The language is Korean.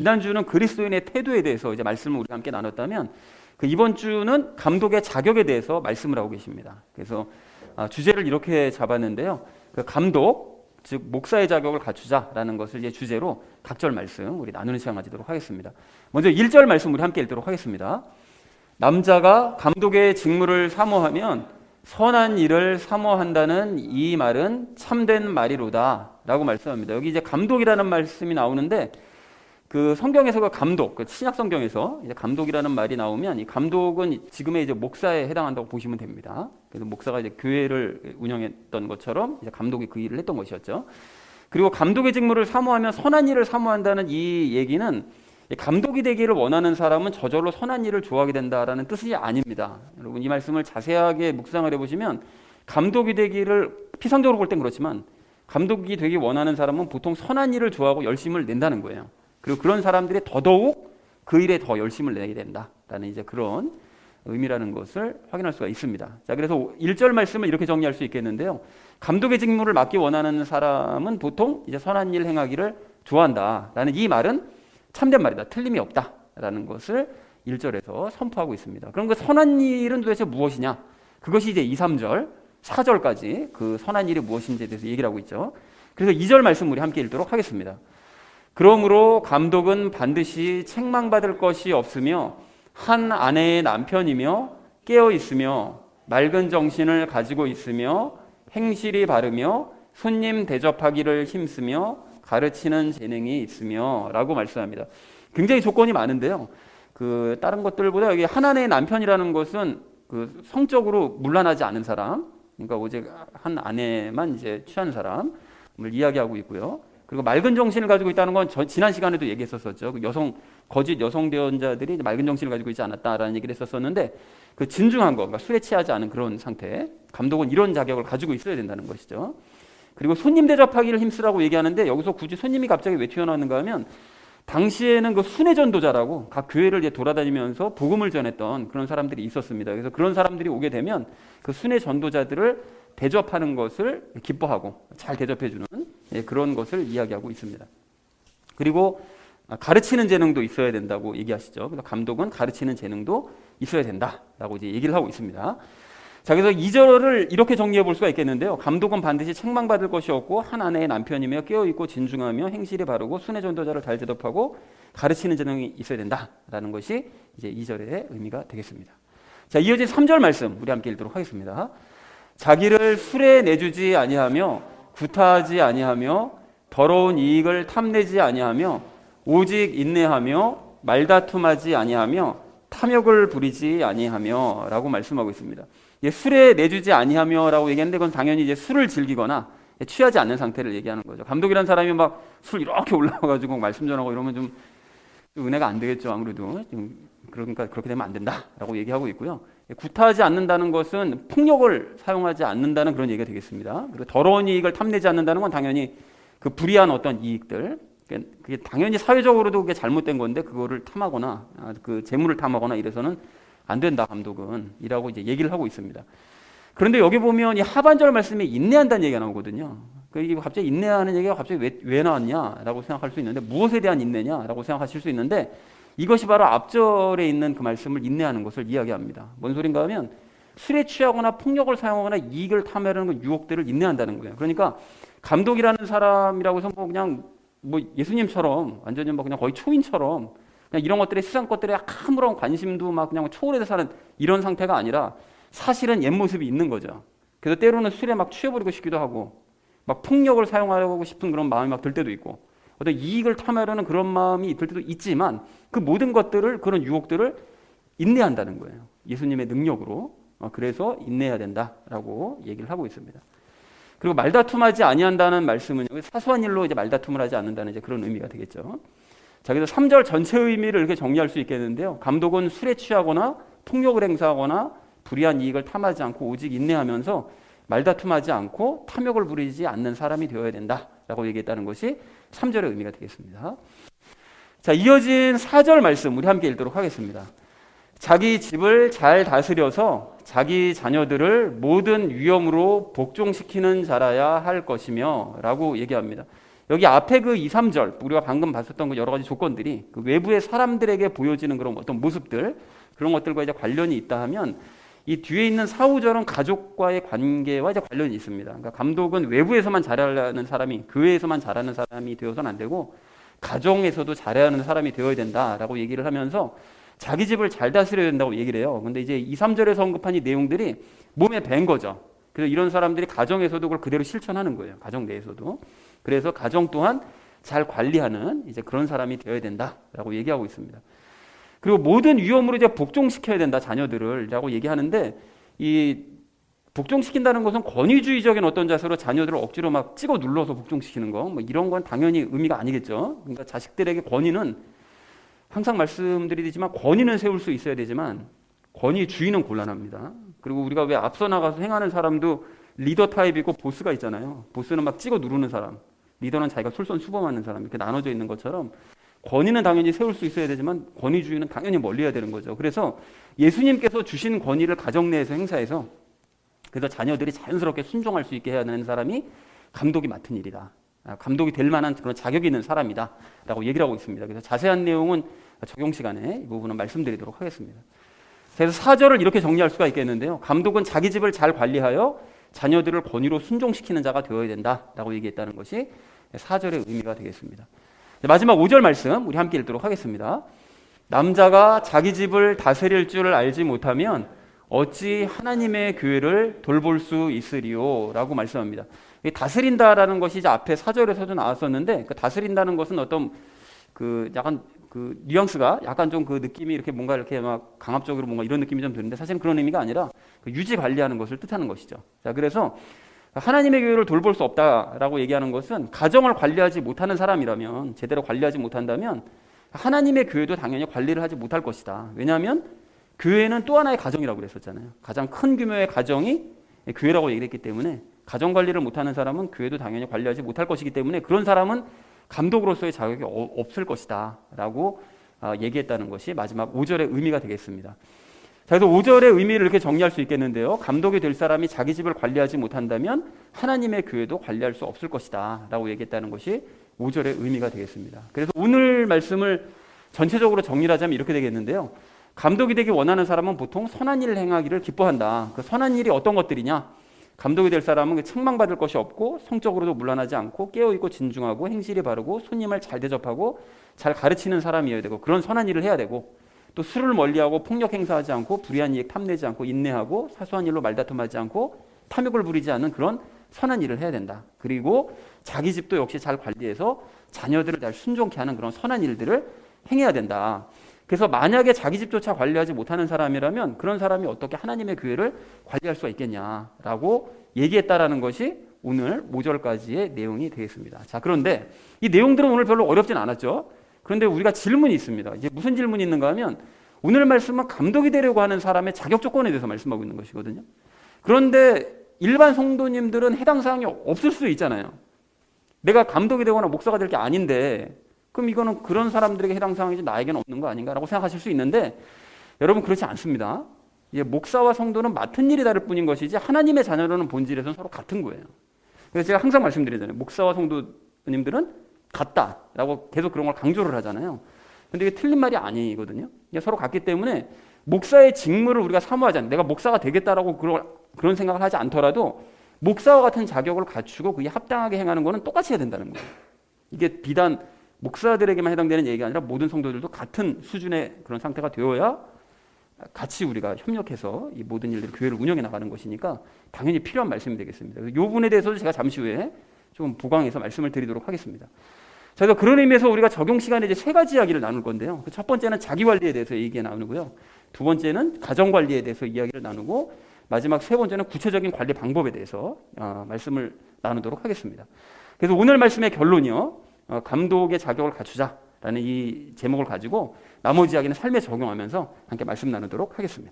지난주는 그리스도인의 태도에 대해서 이제 말씀을 우리가 함께 나눴다면 이번 주는 감독의 자격에 대해서 말씀을 하고 계십니다. 그래서 주제를 이렇게 잡았는데요. 감독, 즉 목사의 자격을 갖추자라는 것을 이제 주제로 각절 말씀 우리 나누는 시간 가지도록 하겠습니다. 먼저 1절 말씀 우리 함께 읽도록 하겠습니다. 남자가 감독의 직무를 사모하면 선한 일을 사모한다는 이 말은 참된 말이로다 라고 말씀합니다. 여기 이제 감독이라는 말씀이 나오는데 성경에서 감독, 신약 성경에서 이제 감독이라는 말이 나오면 이 감독은 지금의 이제 목사에 해당한다고 보시면 됩니다. 그래서 목사가 이제 교회를 운영했던 것처럼 이제 감독이 그 일을 했던 것이었죠. 그리고 감독의 직무를 사모하면 선한 일을 사모한다는 이 얘기는 감독이 되기를 원하는 사람은 저절로 선한 일을 좋아하게 된다라는 뜻이 아닙니다. 여러분 이 말씀을 자세하게 묵상을 해보시면 감독이 되기를 피상적으로 볼 땐 그렇지만 감독이 되기 원하는 사람은 보통 선한 일을 좋아하고 열심을 낸다는 거예요. 그리고 그런 사람들이 더더욱 그 일에 더 열심을 내게 된다라는 이제 그런 의미라는 것을 확인할 수가 있습니다. 자, 그래서 1절 말씀을 이렇게 정리할 수 있겠는데요. 감독의 직무를 맡기 원하는 사람은 보통 이제 선한 일 행하기를 좋아한다라는 이 말은 참된 말이다. 틀림이 없다라는 것을 1절에서 선포하고 있습니다. 그럼 그 선한 일은 도대체 무엇이냐? 그것이 이제 2, 3절, 4절까지 그 선한 일이 무엇인지에 대해서 얘기를 하고 있죠. 그래서 2절 말씀 우리 함께 읽도록 하겠습니다. 그러므로 감독은 반드시 책망받을 것이 없으며 한 아내의 남편이며 깨어 있으며 맑은 정신을 가지고 있으며 행실이 바르며 손님 대접하기를 힘쓰며 가르치는 재능이 있으며 라고 말씀합니다. 굉장히 조건이 많은데요. 다른 것들보다 여기 한 아내의 남편이라는 것은 성적으로 문란하지 않은 사람, 그러니까 오직 한 아내만 이제 취하는 사람을 이야기하고 있고요. 그리고 맑은 정신을 가지고 있다는 건 지난 시간에도 얘기했었죠. 거짓 여성 대언자들이 맑은 정신을 가지고 있지 않았다라는 얘기를 했었었는데 진중한 거, 그러니까 술에 취하지 않은 그런 상태, 감독은 이런 자격을 가지고 있어야 된다는 것이죠. 그리고 손님 대접하기를 힘쓰라고 얘기하는데 여기서 굳이 손님이 갑자기 왜 튀어나오는가 하면 당시에는 순회 전도자라고 각 교회를 이제 돌아다니면서 복음을 전했던 그런 사람들이 있었습니다. 그래서 그런 사람들이 오게 되면 순회 전도자들을 대접하는 것을 기뻐하고 잘 대접해주는 그런 것을 이야기하고 있습니다. 그리고 가르치는 재능도 있어야 된다고 얘기하시죠. 그래서 감독은 가르치는 재능도 있어야 된다라고 이제 얘기를 하고 있습니다. 자, 그래서 2절을 이렇게 정리해 볼 수가 있겠는데요. 감독은 반드시 책망받을 것이 없고 한 아내의 남편이며 깨어있고 진중하며 행실이 바르고 순회 전도자를 잘 대접하고 가르치는 재능이 있어야 된다라는 것이 이제 2절의 의미가 되겠습니다. 자, 이어진 3절 말씀 우리 함께 읽도록 하겠습니다. 자기를 술에 내주지 아니하며 구타하지 아니하며 더러운 이익을 탐내지 아니하며 오직 인내하며 말다툼하지 아니하며 탐욕을 부리지 아니하며 라고 말씀하고 있습니다. 술에 내주지 아니하며 라고 얘기하는데 그건 당연히 이제 술을 즐기거나 취하지 않는 상태를 얘기하는 거죠. 감독이라는 사람이 막 술 이렇게 올라와가지고 말씀 전하고 이러면 좀 은혜가 안 되겠죠. 아무래도 그러니까 그렇게 되면 안 된다라고 얘기하고 있고요. 구타하지 않는다는 것은 폭력을 사용하지 않는다는 그런 얘기가 되겠습니다. 그리고 더러운 이익을 탐내지 않는다는 건 당연히 불이한 어떤 이익들, 그게 당연히 사회적으로도 그게 잘못된 건데 그거를 탐하거나 재물을 탐하거나 이래서는 안 된다 감독은 이라고 이제 얘기를 하고 있습니다. 그런데 여기 보면 이 하반절 말씀에 인내한다는 얘기가 나오거든요. 이게 갑자기 인내하는 얘기가 갑자기 왜 나왔냐라고 생각할 수 있는데 무엇에 대한 인내냐라고 생각하실 수 있는데 이것이 바로 앞절에 있는 그 말씀을 인내하는 것을 이야기합니다. 뭔 소린가 하면 술에 취하거나 폭력을 사용하거나 이익을 탐하려는 그 유혹들을 인내한다는 거예요. 그러니까 감독이라는 사람이라고 해서 그냥 예수님처럼 완전히 그냥 거의 초인처럼 그냥 이런 것들에 세상 것들에 아무런 관심도 그냥 초월해서 사는 이런 상태가 아니라 사실은 옛 모습이 있는 거죠. 그래서 때로는 술에 취해버리고 싶기도 하고 폭력을 사용하고 싶은 그런 마음이 들 때도 있고 어떤 이익을 탐하려는 그런 마음이 들 때도 있지만 그 모든 것들을 그런 유혹들을 인내한다는 거예요. 예수님의 능력으로. 그래서 인내해야 된다라고 얘기를 하고 있습니다. 그리고 말다툼하지 아니한다는 말씀은 사소한 일로 이제 말다툼을 하지 않는다는 이제 그런 의미가 되겠죠. 자, 그래서 3절 전체 의미를 이렇게 정리할 수 있겠는데요. 감독은 술에 취하거나 폭력을 행사하거나 불이한 이익을 탐하지 않고 오직 인내하면서 말다툼하지 않고 탐욕을 부리지 않는 사람이 되어야 된다라고 얘기했다는 것이 3절의 의미가 되겠습니다. 자, 이어진 4절 말씀 우리 함께 읽도록 하겠습니다. 자기 집을 잘 다스려서 자기 자녀들을 모든 위험으로 복종시키는 자라야 할 것이며 라고 얘기합니다. 여기 앞에 그 2, 3절 우리가 방금 봤었던 그 여러 가지 조건들이 그 외부의 사람들에게 보여지는 그런 어떤 모습들 그런 것들과 이제 관련이 있다 하면 이 뒤에 있는 4, 5절은 가족과의 관계와 이제 관련이 있습니다. 그러니까 감독은 외부에서만 잘하는 사람이 교회에서만 잘하는 사람이 되어서는 안 되고 가정에서도 잘해야 하는 사람이 되어야 된다라고 얘기를 하면서 자기 집을 잘 다스려야 된다고 얘기를 해요. 근데 이제 2, 3절에서 언급한 이 내용들이 몸에 밴 거죠. 그래서 이런 사람들이 가정에서도 그걸 그대로 실천하는 거예요. 가정 내에서도. 그래서 가정 또한 잘 관리하는 이제 그런 사람이 되어야 된다라고 얘기하고 있습니다. 그리고 모든 위험으로 이제 복종시켜야 된다 자녀들을라고 얘기하는데 이 복종시킨다는 것은 권위주의적인 어떤 자세로 자녀들을 억지로 막 찍어 눌러서 복종시키는 거 뭐 이런 건 당연히 의미가 아니겠죠. 그러니까 자식들에게 권위는 항상 말씀드리지만 권위는 세울 수 있어야 되지만 권위주의는 곤란합니다. 그리고 우리가 왜 앞서 나가서 행하는 사람도 리더 타입이고 보스가 있잖아요. 보스는 막 찍어 누르는 사람, 리더는 자기가 솔선수범하는 사람 이렇게 나눠져 있는 것처럼 권위는 당연히 세울 수 있어야 되지만 권위주의는 당연히 멀리해야 되는 거죠. 그래서 예수님께서 주신 권위를 가정 내에서 행사해서 그래서 자녀들이 자연스럽게 순종할 수 있게 해야 하는 사람이 감독이 맡은 일이다. 감독이 될 만한 그런 자격이 있는 사람이다 라고 얘기를 하고 있습니다. 그래서 자세한 내용은 적용 시간에 이 부분은 말씀드리도록 하겠습니다. 그래서 4절을 이렇게 정리할 수가 있겠는데요. 감독은 자기 집을 잘 관리하여 자녀들을 권위로 순종시키는 자가 되어야 된다라고 얘기했다는 것이 4절의 의미가 되겠습니다. 마지막 5절 말씀 우리 함께 읽도록 하겠습니다. 남자가 자기 집을 다스릴 줄을 알지 못하면 어찌 하나님의 교회를 돌볼 수 있으리요 라고 말씀합니다. 다스린다라는 것이 이제 앞에 4절에서도 나왔었는데 그 다스린다는 것은 어떤 그 약간 그 뉘앙스가 약간 좀 그 느낌이 이렇게 뭔가 이렇게 막 강압적으로 뭔가 이런 느낌이 좀 드는데 사실은 그런 의미가 아니라 그 유지 관리하는 것을 뜻하는 것이죠. 자, 그래서 하나님의 교회를 돌볼 수 없다라고 얘기하는 것은 가정을 관리하지 못하는 사람이라면 제대로 관리하지 못한다면 하나님의 교회도 당연히 관리를 하지 못할 것이다. 왜냐하면 교회는 또 하나의 가정이라고 그랬었잖아요. 가장 큰 규모의 가정이 교회라고 얘기를 했기 때문에 가정 관리를 못하는 사람은 교회도 당연히 관리하지 못할 것이기 때문에 그런 사람은 감독으로서의 자격이 없을 것이다 라고 얘기했다는 것이 마지막 5절의 의미가 되겠습니다. 자, 그래서 5절의 의미를 이렇게 정리할 수 있겠는데요. 감독이 될 사람이 자기 집을 관리하지 못한다면 하나님의 교회도 관리할 수 없을 것이다 라고 얘기했다는 것이 5절의 의미가 되겠습니다. 그래서 오늘 말씀을 전체적으로 정리를 하자면 이렇게 되겠는데요. 감독이 되기 원하는 사람은 보통 선한 일을 행하기를 기뻐한다. 그 선한 일이 어떤 것들이냐? 감독이 될 사람은 책망받을 것이 없고 성적으로도 문란하지 않고 깨어있고 진중하고 행실이 바르고 손님을 잘 대접하고 잘 가르치는 사람이어야 되고 그런 선한 일을 해야 되고 또 술을 멀리하고 폭력 행사하지 않고 불의한 이익 탐내지 않고 인내하고 사소한 일로 말다툼하지 않고 탐욕을 부리지 않는 그런 선한 일을 해야 된다. 그리고 자기 집도 역시 잘 관리해서 자녀들을 잘 순종케 하는 그런 선한 일들을 행해야 된다. 그래서 만약에 자기 집조차 관리하지 못하는 사람이라면 그런 사람이 어떻게 하나님의 교회를 관리할 수가 있겠냐라고 얘기했다라는 것이 오늘 5절까지의 내용이 되겠습니다. 자, 그런데 이 내용들은 오늘 별로 어렵진 않았죠. 그런데 우리가 질문이 있습니다. 이제 무슨 질문이 있는가 하면 오늘 말씀은 감독이 되려고 하는 사람의 자격 조건에 대해서 말씀하고 있는 것이거든요. 그런데 일반 성도님들은 해당 사항이 없을 수도 있잖아요. 내가 감독이 되거나 목사가 될 게 아닌데 그럼 이거는 그런 사람들에게 해당 사항이지 나에게는 없는 거 아닌가라고 생각하실 수 있는데 여러분 그렇지 않습니다. 목사와 성도는 맡은 일이 다를 뿐인 것이지 하나님의 자녀로는 본질에서는 서로 같은 거예요. 그래서 제가 항상 말씀드리잖아요. 목사와 성도님들은 같다라고 계속 그런 걸 강조를 하잖아요. 근데 이게 틀린 말이 아니거든요. 서로 같기 때문에 목사의 직무를 우리가 사모하지 않는 내가 목사가 되겠다라고 그런 생각을 하지 않더라도 목사와 같은 자격을 갖추고 그게 합당하게 행하는 거는 똑같이 해야 된다는 거예요. 이게 비단 목사들에게만 해당되는 얘기가 아니라 모든 성도들도 같은 수준의 그런 상태가 되어야 같이 우리가 협력해서 이 모든 일들을 교회를 운영해 나가는 것이니까 당연히 필요한 말씀이 되겠습니다. 이 부분에 대해서도 제가 잠시 후에 좀 보강해서 말씀을 드리도록 하겠습니다. 자, 그래서 그런 의미에서 우리가 적용 시간에 이제 세 가지 이야기를 나눌 건데요. 첫 번째는 자기 관리에 대해서 얘기 나누고요. 두 번째는 가정 관리에 대해서 이야기를 나누고 마지막 세 번째는 구체적인 관리 방법에 대해서 말씀을 나누도록 하겠습니다. 그래서 오늘 말씀의 결론이요. 감독의 자격을 갖추자라는 이 제목을 가지고 나머지 이야기는 삶에 적용하면서 함께 말씀 나누도록 하겠습니다.